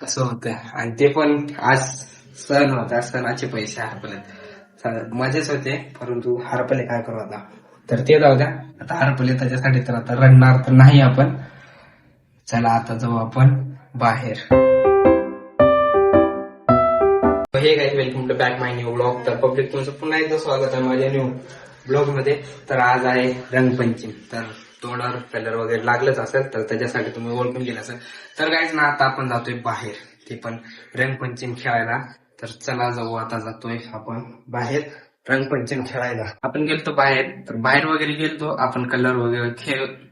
कसं होतं. आणि ते पण आज सण होता, सणाचे पैसे हरपले. मजेच होते, परंतु हरपले काय करू आता. तर ते जाऊ द्या, आता हरपले त्याच्यासाठी तर आता रडणार तर नाही आपण. चला आता जाऊ आपण बाहेर. Hey guys, welcome to back my new blog. तर पब्लिक तुमचं पुन्हा एकदा स्वागत आहे माझ्या न्यू ब्लॉग मध्ये. तर आज आहे रंगपंचमी, तर तोंडावर कलर वगैरे लागलंच असेल तर त्याच्यासाठी तुम्ही ओळखून गेला असेल. तर गाईज ना, आता आपण जातोय बाहेर, ते पण रंगपंचमी खेळायला. तर चला जाऊ, आता जातोय आपण बाहेर रंगपंचमी खेळायला. आपण गेलतो बाहेर, तर बाहेर वगैरे गेलतो आपण, कलर वगैरे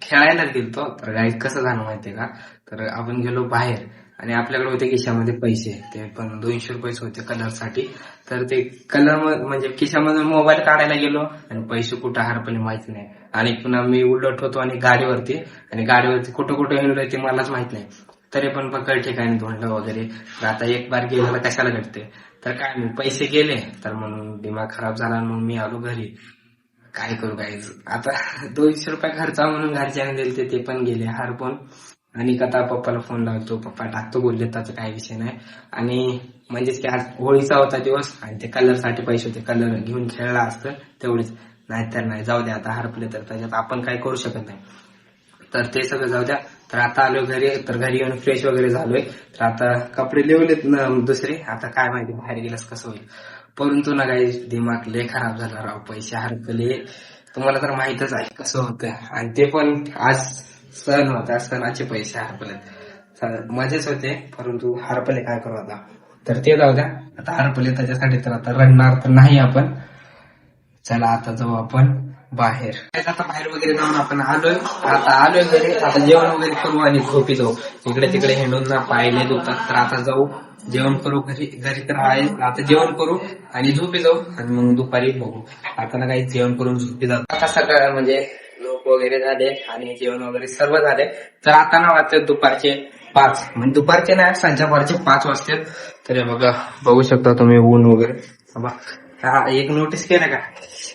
खेळायला गेलतो. तर गाईज कसं झालं माहितीये का, तर आपण गेलो बाहेर आणि आपल्याकडे होते खिशामध्ये पैसे, ते पण 200 रुपये होते कलर साठी. तर ते कलर म्हणजे खिशामधून मोबाईल काढायला गेलो आणि पैसे कुठं हरपले माहिती नाही. आणि पुन्हा मी उलट होतो आणि गाडीवरती कुठं कुठं हिंडलोय ते मलाच माहित नाही. तरी पण पकड ठिकाणी धोंडलं वगैरे. तर आता एक बार गेलेला कशाला घडते. तर काय, मी पैसे गेले तर म्हणून दिमाग खराब झाला, म्हणून मी आलो घरी. काय करू गाईज, आता 200 रुपये खर्चा म्हणून घरच्याने दिले ते पण गेले हरपून. आणि आता पप्पाला फोन लावतो, पप्पा टाकतो बोलले, त्याचा काही विषय नाही. आणि म्हणजेच की आज होळीचा होता दिवस आणि ते कलर साठी पैसे होते, कलर घेऊन खेळला असतं तेवढेच. नाहीतर नाही, जाऊ द्या, आता हरपले तर त्याच्यात आपण काय करू शकत नाही. तर ते सगळं जाऊ द्या. तर आता आलो घरी, तर घरी येऊन फ्रेश वगैरे झालोय. तर आता कपडे लिवलेत ना दुसरे, आता काय माहिती बाहेर गेल्यास कसं होईल. परंतु ना काही दिमाग लय खराब झाला राव, पैसे हरपले. तुम्हाला तर माहितच आहे कसं होतं. आणि ते पण आज सण होता, सणाचे पैसे हरपले. मजेच होते, परंतु हरपले काय करू आता. तर ते जाऊ द्या, आता हरपले त्याच्यासाठी तर आता रडणार तर नाही आपण. चला आता जाऊ आपण बाहेर. आता बाहेर वगैरे जाऊन आपण आलोय घरी. आता जेवण वगैरे करू आणि झोपी जाऊ. इकडे तिकडे हिंडून ना पाहिले दुखतात. तर आता जाऊ जेवण करू घरी तर आहे. आता जेवण करू आणि झोपी जाऊ आणि मग दुपारी बघू. आता ना काही जेवण करून झोपी जाऊ. आता सकाळ म्हणजे लोक वगैरे झाले आणि जेवण वगैरे सर्व झाले. तर आता ना वाजते दुपारचे 5, म्हणजे दुपारचे नाही, संध्याकाळचे 5 वाजतात. तर हे बघा, बघू शकता तुम्ही ऊन वगैरे. हा, एक नोटीस केलं का,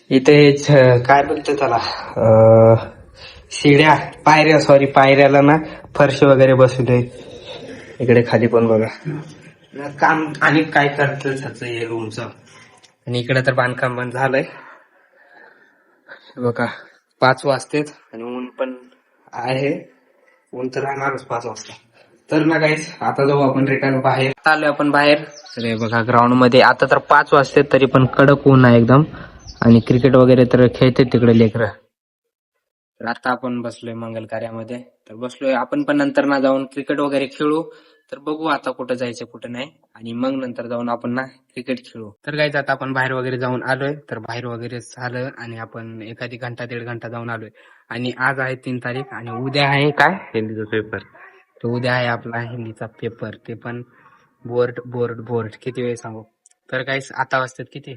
इथे काय बोलतो त्याला, पायऱ्याला ना फरशी वगैरे बसवले. इकडे खाली पण बघा काम आणि काय करतं त्याचं हे रूमचं. आणि इकडे तर बांधकाम बंद झालंय बघा. 5 वाजतेत आणि ऊन पण आहे, ऊन तर राहणारच 5 वाजता. तर ना गाईस, आता जाऊ आपण रिटर्न बाहेर. आलोय आपण बाहेर. तर हे बघा ग्राउंड मध्ये, आता तर 5 वाजते तरी पण कडक ऊन आहे एकदम. आणि क्रिकेट वगैरे तर खेळते तिकडे लेकरं. तर आता आपण बसलोय मंगल कार्यामध्ये. तर बसलोय आपण पण, नंतर ना जाऊन क्रिकेट वगैरे खेळू. तर बघू आता कुठं जायचं कुठं नाही, आणि मग नंतर जाऊन आपण ना क्रिकेट खेळू. तर गाईज, आता आपण बाहेर वगैरे जाऊन आलोय. तर बाहेर वगैरे झालं आणि आपण एखादी घंटा 1.5 घंटा जाऊन आलोय. आणि आज आहे 3 तारीख आणि उद्या आहे काय, हिंदीचा पेपर. तर उद्या आहे आपला हिंदीचा पेपर, ते पण बोर्ड किती वेळ सांगू. तर गाईज, आता वाजतात किती,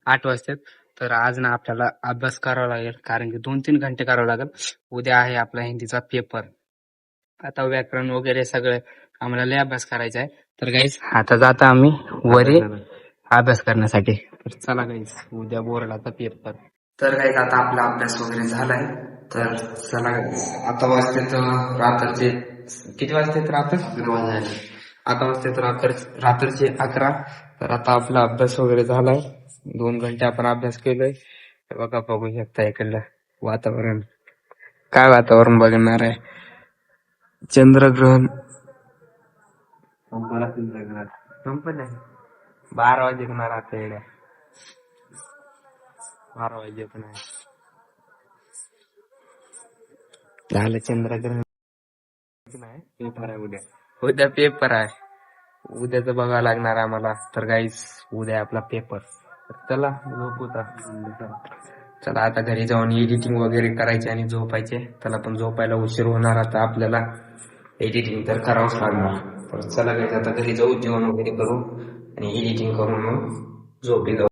8 वाजतात. तर आज ना आपल्याला अभ्यास करावा लागेल, कारण की 2-3 घंटे करावं लागेल. उद्या आहे आपला हिंदीचा पेपर. आता व्याकरण वगैरे सगळं आम्हाला लय अभ्यास करायचा आहे. तर गाईज, आता जाता आम्ही वरी अभ्यास करण्यासाठी. तर चला गाईज, उद्या बोर्डाचा पेपर. तर गाईज, आता आपला अभ्यास वगैरे झालाय. तर चला गाईज, आता वाजते रात्रीचे किती वाजते, आता वाजते रात्रीचे 11. तर आता आपला अभ्यास वगैरे झालाय, 2 घंटे आपण अभ्यास केलोय. बघा, बघू शकता इकडलं वातावरण. काय वातावरण बघणार आहे, चंद्रग्रहण संपलं. 12 वाजे होणार आता, येड्या 12 वाजे पण आहे झालं चंद्रग्रहण. नाही, पेपर आहे उद्या पेपर आहे. उद्याच बघावं लागणार आम्हाला. तर गाईस, उद्या आपला पेपर. चला झोपूता. चला आता घरी जाऊन एडिटिंग वगैरे करायचे आणि झोपायचे. त्याला पण झोपायला उशीर होणार आता आपल्याला, एडिटिंग तर करावंच लागणार. तर चला गाईस, आता घरी जाऊ, जेवण वगैरे करू आणि एडिटिंग करून मग झोपी जाऊ.